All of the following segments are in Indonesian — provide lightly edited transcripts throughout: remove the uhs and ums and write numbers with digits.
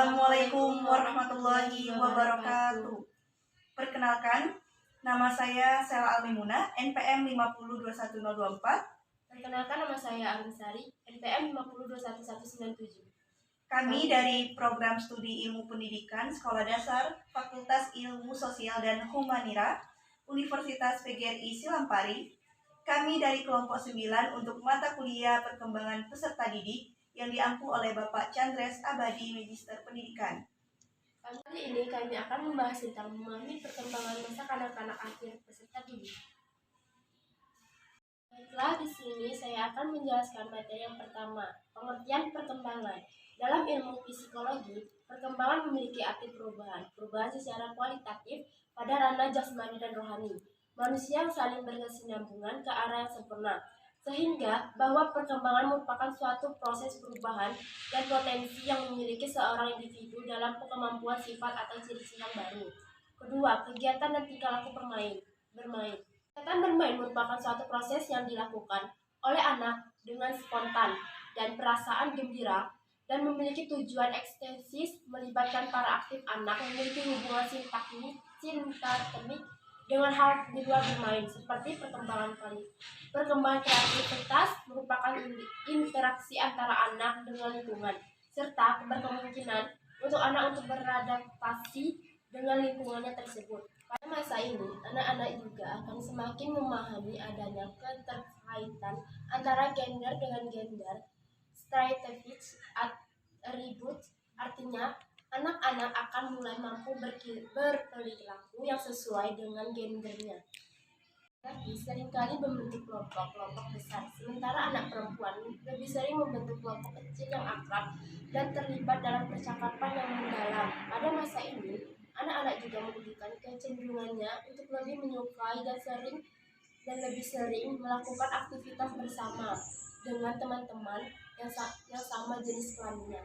Assalamualaikum warahmatullahi wabarakatuh. Perkenalkan, nama saya Sela Almimuna, NPM 5021024. Perkenalkan, nama saya Arisari, NPM 5021197. Kami dari Program Studi Ilmu Pendidikan Sekolah Dasar Fakultas Ilmu Sosial dan Humanira Universitas PGRI Silampari. Kami dari kelompok 9 untuk mata kuliah perkembangan peserta didik yang diampu oleh Bapak Chandres Abadi, Magister Pendidikan. Kali ini kami akan membahas tentang memahami perkembangan masa kanak-kanak akhir peserta didik. Baiklah, di sini saya akan menjelaskan materi yang pertama, pengertian perkembangan. Dalam ilmu psikologi, perkembangan memiliki arti perubahan secara kualitatif pada ranah jasmani dan rohani. Manusia yang saling berkesinambungan ke arah yang sempurna, sehingga bahwa perkembangan merupakan suatu proses perubahan dan potensi yang memiliki seorang individu dalam kemampuan sifat atau ciri-ciri yang baru. Kedua, kegiatan dan tingkah laku bermain. Kegiatan bermain merupakan suatu proses yang dilakukan oleh anak dengan spontan dan perasaan gembira dan memiliki tujuan ekstensis melibatkan para aktif anak memiliki hubungan sintaktik dengan hal di luar bermain, seperti perkembangan kreativitas merupakan interaksi antara anak dengan lingkungan, serta berkemungkinan untuk anak untuk beradaptasi dengan lingkungannya tersebut. Pada masa ini, anak-anak juga akan semakin memahami adanya keterkaitan antara gender dengan gender stratified atribut, artinya anak-anak akan mulai mampu berperilaku yang sesuai dengan gendernya. Laki seringkali membentuk kelompok besar, sementara anak perempuan lebih sering membentuk kelompok kecil yang akrab dan terlibat dalam percakapan yang mendalam. Pada masa ini, anak-anak juga menunjukkan kecenderungannya untuk lebih menyukai dan lebih sering melakukan aktivitas bersama dengan teman-teman yang sama jenis kelaminnya.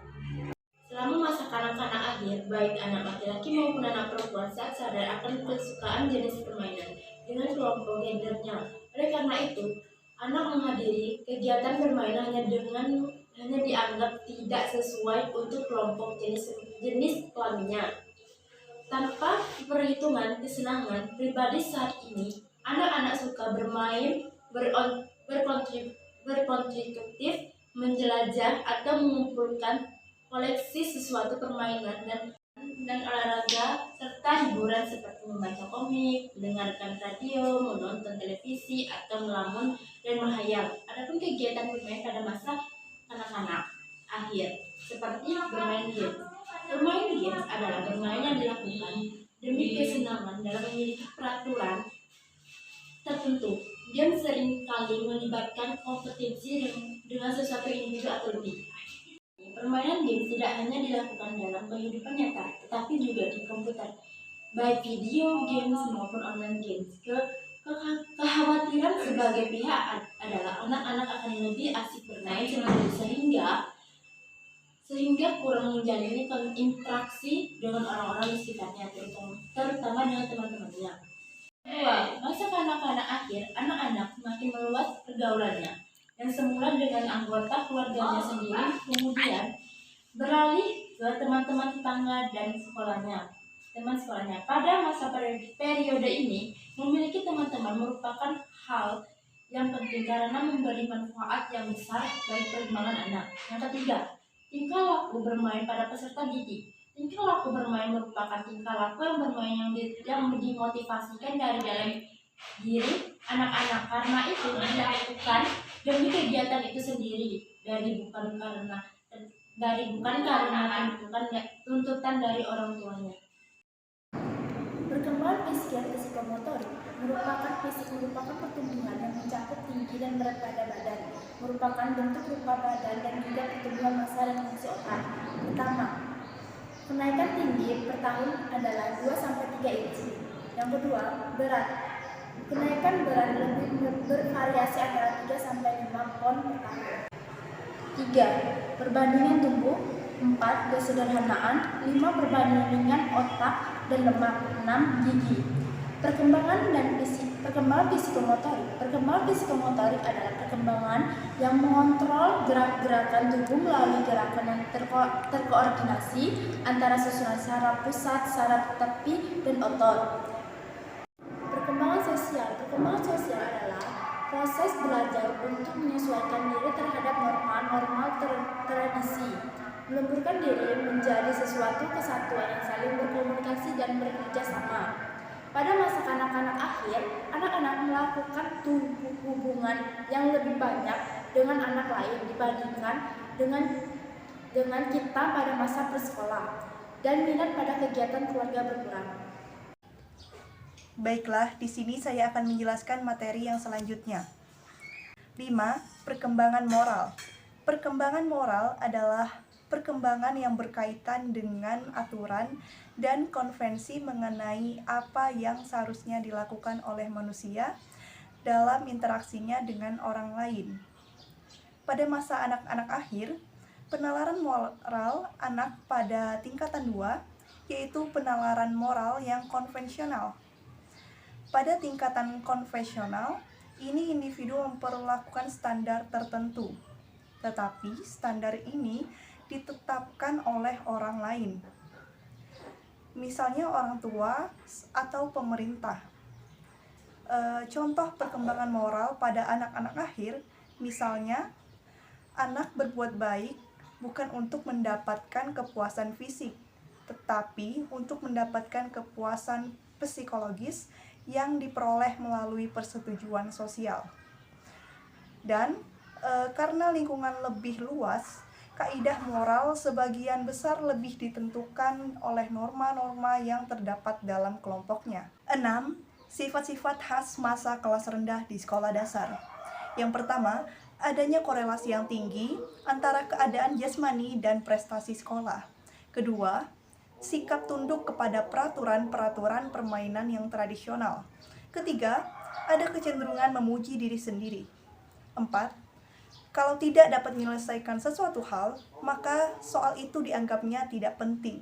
Selama masa kanak-kanak akhir, baik anak laki-laki maupun anak perempuan saat sadar akan kesukaan jenis permainan dengan kelompok gendernya. Oleh karena itu, anak menghadiri kegiatan bermain hanya dianggap tidak sesuai untuk kelompok jenis kelaminnya. Tanpa perhitungan kesenangan pribadi saat ini, anak-anak suka bermain, berkontributif, menjelajah atau mengumpulkan koleksi sesuatu permainan dan olahraga serta hiburan seperti membaca komik, mendengarkan radio, menonton televisi atau melamun dan menghayal. Adapun kegiatan bermain pada masa kanak-kanak akhir seperti bermain game. Bermain game adalah bermain yang dilakukan demi kesenangan dalam memiliki peraturan tertentu. Game sering kali melibatkan kompetisi dengan sesuatu individu atau lebih. Permainan game tidak hanya dilakukan dalam kehidupan nyata, tetapi juga di komputer, baik video games maupun online games. Kekhawatiran sebagai pihak adalah anak-anak akan lebih asik bermain sendiri sehingga kurang menjalin interaksi dengan orang-orang di sekitarnya, terutama dengan teman-temannya. Kedua, masa kanak-kanak akhir, anak-anak semakin meluas pergaulannya. Yang semula dengan anggota keluarganya sendiri, kemudian beralih ke teman-teman tetangga dan teman sekolahnya. Pada masa periode ini, memiliki teman-teman merupakan hal yang penting karena memberi manfaat yang besar bagi perkembangan anak. Yang ketiga, tingkah laku bermain pada peserta didik. Tingkah laku bermain merupakan tingkah laku yang bermain yang dimotivasikan dari dalam diri anak-anak, karena itu dilakukan demi kegiatan itu sendiri, bukan karena tuntutan dari orang tuanya. Perkembangan fisik dan psikomotorik merupakan pertumbuhan yang mencakup tinggi dan berat pada badan, merupakan bentuk rupa badan dan juga pertumbuhan massa dan fungsi otak. Pertama, kenaikan tinggi per tahun adalah 2-3 inci. Yang kedua, berat. Kenaikan berat lebih bervariasi antara 3-5 pon per tahun. 3. Perbandingan tubuh. 4. Kesederhanaan. 5. Perbandingan otak dan lemak. 6. Gigi. Perkembangan dan Perkembangan psikomotorik. Perkembangan psikomotorik adalah perkembangan yang mengontrol gerak-gerakan tubuh melalui gerakan yang terkoordinasi antara susunan saraf pusat, saraf tepi, dan otot. Perkembangan sosial. Perkembangan sosial adalah proses belajar untuk menyesuaikan diri terhadap norma-norma tradisi, melemburkan diri menjadi sesuatu kesatuan yang saling berkomunikasi dan bekerja sama. Pada masa kanak-kanak akhir, anak-anak melakukan hubungan yang lebih banyak dengan anak lain dibandingkan dengan kita pada masa prasekolah, dan minat pada kegiatan keluarga berkurang. Baiklah, di sini saya akan menjelaskan materi yang selanjutnya. 5. Perkembangan moral. Perkembangan moral adalah perkembangan yang berkaitan dengan aturan dan konvensi mengenai apa yang seharusnya dilakukan oleh manusia dalam interaksinya dengan orang lain. Pada masa anak-anak akhir, penalaran moral anak pada tingkatan 2 yaitu penalaran moral yang konvensional. Pada tingkatan konvensional, ini individu memperlakukan standar tertentu, tetapi standar ini ditetapkan oleh orang lain, misalnya orang tua atau pemerintah. Contoh perkembangan moral pada anak-anak akhir, misalnya anak berbuat baik bukan untuk mendapatkan kepuasan fisik, tetapi untuk mendapatkan kepuasan psikologis yang diperoleh melalui persetujuan sosial. Dan karena lingkungan lebih luas, kaidah moral sebagian besar lebih ditentukan oleh norma-norma yang terdapat dalam kelompoknya. 6. Sifat-sifat khas masa kelas rendah di sekolah dasar. Yang pertama, adanya korelasi yang tinggi antara keadaan jasmani dan prestasi sekolah. Kedua, sikap tunduk kepada peraturan-peraturan permainan yang tradisional. Ketiga, ada kecenderungan memuji diri sendiri. 4. Kalau tidak dapat menyelesaikan sesuatu hal, maka soal itu dianggapnya tidak penting.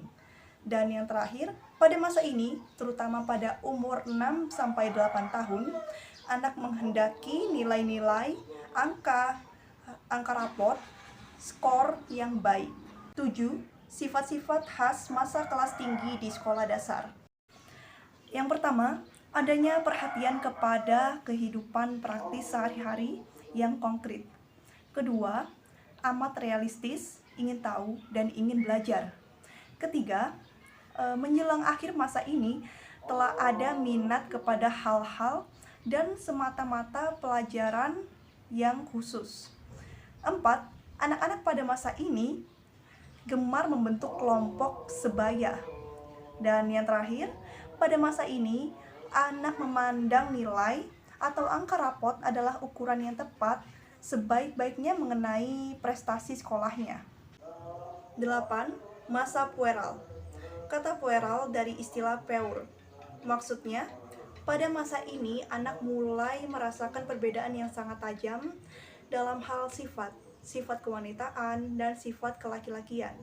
Dan yang terakhir, pada masa ini, terutama pada umur 6-8 tahun, anak menghendaki nilai-nilai, angka raport, skor yang baik. 7. Sifat-sifat khas masa kelas tinggi di sekolah dasar. Yang pertama, adanya perhatian kepada kehidupan praktis sehari-hari yang konkret. Kedua, amat realistis, ingin tahu dan ingin belajar. Ketiga, menjelang akhir masa ini telah ada minat kepada hal-hal dan semata-mata pelajaran yang khusus. 4. Anak-anak pada masa ini gemar membentuk kelompok sebaya. Dan yang terakhir, pada masa ini, anak memandang nilai atau angka rapot adalah ukuran yang tepat sebaik-baiknya mengenai prestasi sekolahnya. 8. Masa pueral. Kata pueral dari istilah peur. Maksudnya, pada masa ini anak mulai merasakan perbedaan yang sangat tajam dalam hal sifat kewanitaan, dan sifat kelaki-lakian.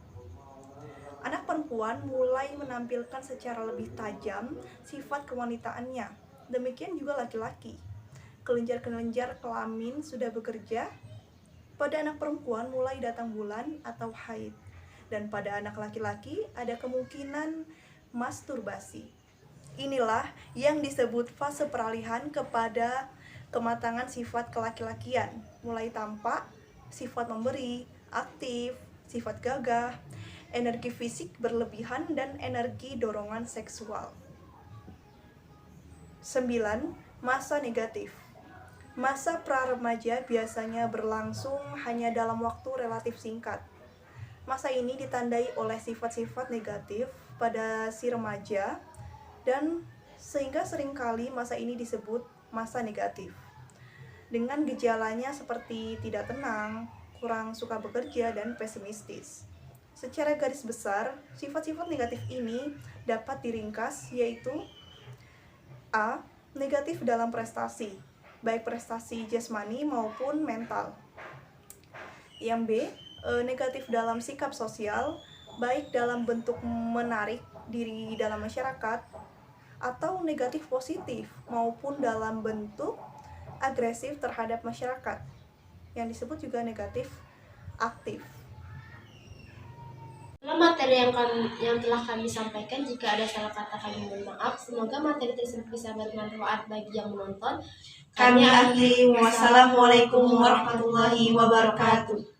Anak perempuan mulai menampilkan secara lebih tajam sifat kewanitaannya. Demikian juga laki-laki. Kelenjar-kelenjar kelamin sudah bekerja. Pada anak perempuan mulai datang bulan atau haid. Dan pada anak laki-laki ada kemungkinan masturbasi. Inilah yang disebut fase peralihan kepada kematangan sifat kelaki-lakian, mulai tampak, sifat memberi, aktif, sifat gagah, energi fisik berlebihan, dan energi dorongan seksual. 9. Masa negatif. Masa pra-remaja biasanya berlangsung hanya dalam waktu relatif singkat. Masa ini ditandai oleh sifat-sifat negatif pada si remaja, dan sehingga seringkali masa ini disebut masa negatif. Dengan gejalanya seperti tidak tenang, kurang suka bekerja, dan pesimistis. Secara garis besar, sifat-sifat negatif ini dapat diringkas yaitu A. Negatif dalam prestasi, baik prestasi jasmani maupun mental. Yang B. Negatif dalam sikap sosial, baik dalam bentuk menarik diri dalam masyarakat atau negatif positif maupun dalam bentuk agresif terhadap masyarakat yang disebut juga negatif aktif. Dalam materi yang telah kami sampaikan, jika ada salah kata kami mohon maaf. Semoga materi tersebut bisa bermanfaat bagi yang menonton. Kami akhiri, wassalamualaikum warahmatullahi wabarakatuh.